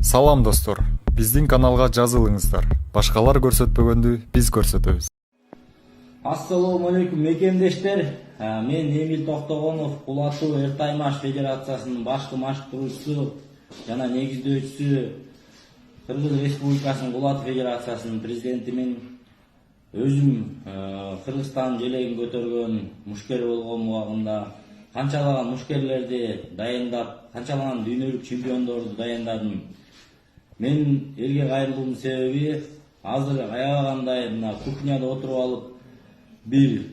Салам достор, биздин каналга жазылыңыздар. Башкалар көрсөтпөгөндү биз көрсөтөбүз. Ассалому алейкум мекендештер. Мен Эмил Токтогонов, Кулатуу Эртаймаш Федерациясынын башкы машыктыруучусу жана негиздөөчүсү, Кыргыз Республикасынын Кулатуу Федерациясынын президентимин. Өзүм Кыргызстандын желегин көтөргөн мушкер болгон убагында канчалаган мушкерлерди дайындап, канчалаган дүйнөлүк чемпиондорду дайындадым. Мен элге кайрылуумдун себеби азыр аябагандай мына кухняда отуруп алып бир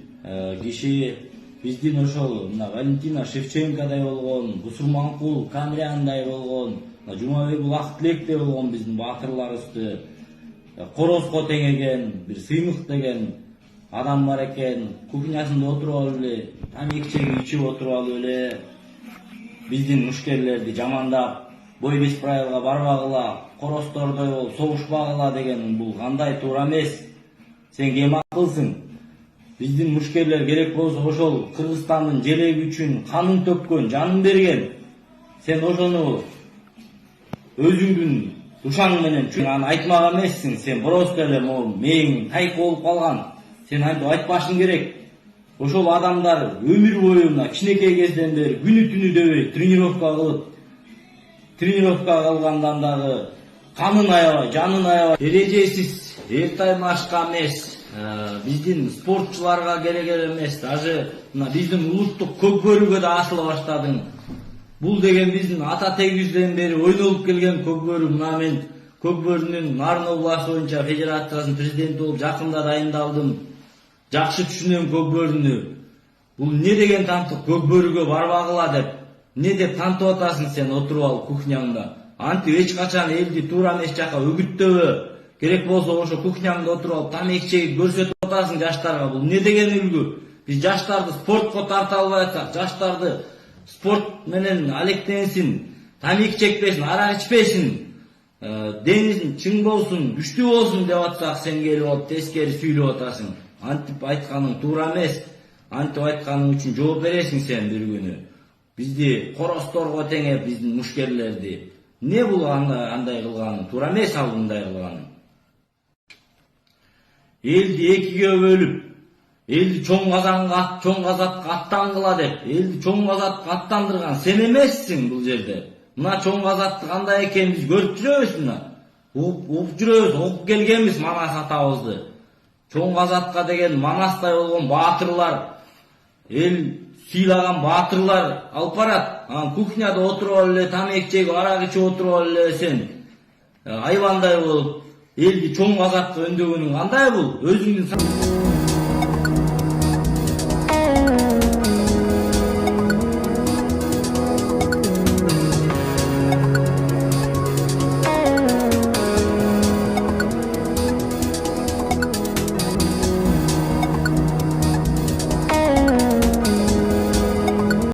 киши биздин ошол мына Валентина Шевченкодай болгон, Бусурманкул Камряандай болгон, Жумабек Улактилектей болгон биздин баатырларыбызды корозго теңеген бир сыймык деген адам бар экен. Кухнясында отуруп алып эле тамак чегип ичип отуруп алып эле биздин мушкерлерди жамандап, бой беш правилга барбагыла, коростордой болуп согушпагыла деген бул кандай туура эмес. Сен кем акылсың? Биздин мушкерлер керек болсо ошол Кыргызстандын желеги үчүн канын төккөн, жанын берген. Сен ошону өзүңдүн душаң менен аны айтмак эмессиң. Сен просто эле могу мээң тайып болуп калган. Сен антип айтпашың керек. Ошол адамдар өмүр бою мына кичинекей кезден бери күнү түнү дебей тренировка кылгандан дагы канын аябай, жанын аябай. Эрежесиз Эртаймашка эмес, биздин спортчуларга керек эмес. Даже мына биздин улуттук көкбөрүгө да асыла баштадың. Бул деген биздин ата тегибизден бери ойнолуп келген көкбөрү. Мына мен көкбөрүнүн Нарын областы боюнча федерациясынын президенти болуп жакында дайындалдым. Жакшы түшүнөм көкбөрүнү. Бул не деген тантык көкбөрүгө барбагыла деп. Не деп тантып атасың сен отуруп алып кухняңда? Антип эч качан элди туура эмес жака үгүттөбө. Керек болсо ошо кухняңда отуруп алып тамак чегип көрсөтүп атасың жаштарга. Бул не деген үлгү? Биз жаштарды спортко тарта албай атсак, жаштарды спорт менен алектенсин, тамак чекпесин, арак ичпесин, денисин чың болсун, күчтүү болсун деп атсак, сен келип алып тескери сүйлөп атасың. Антип айтканың туура эмес. Антип айтканың үчүн жооп бересиң сен бир күнү. Бизди коросторго теңеп, биздин мушкерлерди. Не бул андай кылганың? Туура эмес ал мындай кылганың. Элди экиге бөлүп, элди чоң казакка аттангыла деп, элди чоң казакка аттандырган сен эмессиң бул жерде. Мына чоң казакты кандай экенин биз көрүп жүрөбүз мына. Угуп жүрөбүз, окуп келгенбиз Манас атабызды. Чоң казакка деген Манастай болгон баатырлар, эл сыйлаган баатырлар алып барат. Кухняда отуруп алып эле тамак жеп, арак ичип отуруп алып эле сен айбандай болуп элди чоң казакка өндөгөнүң кандай бул? Өзүңдүн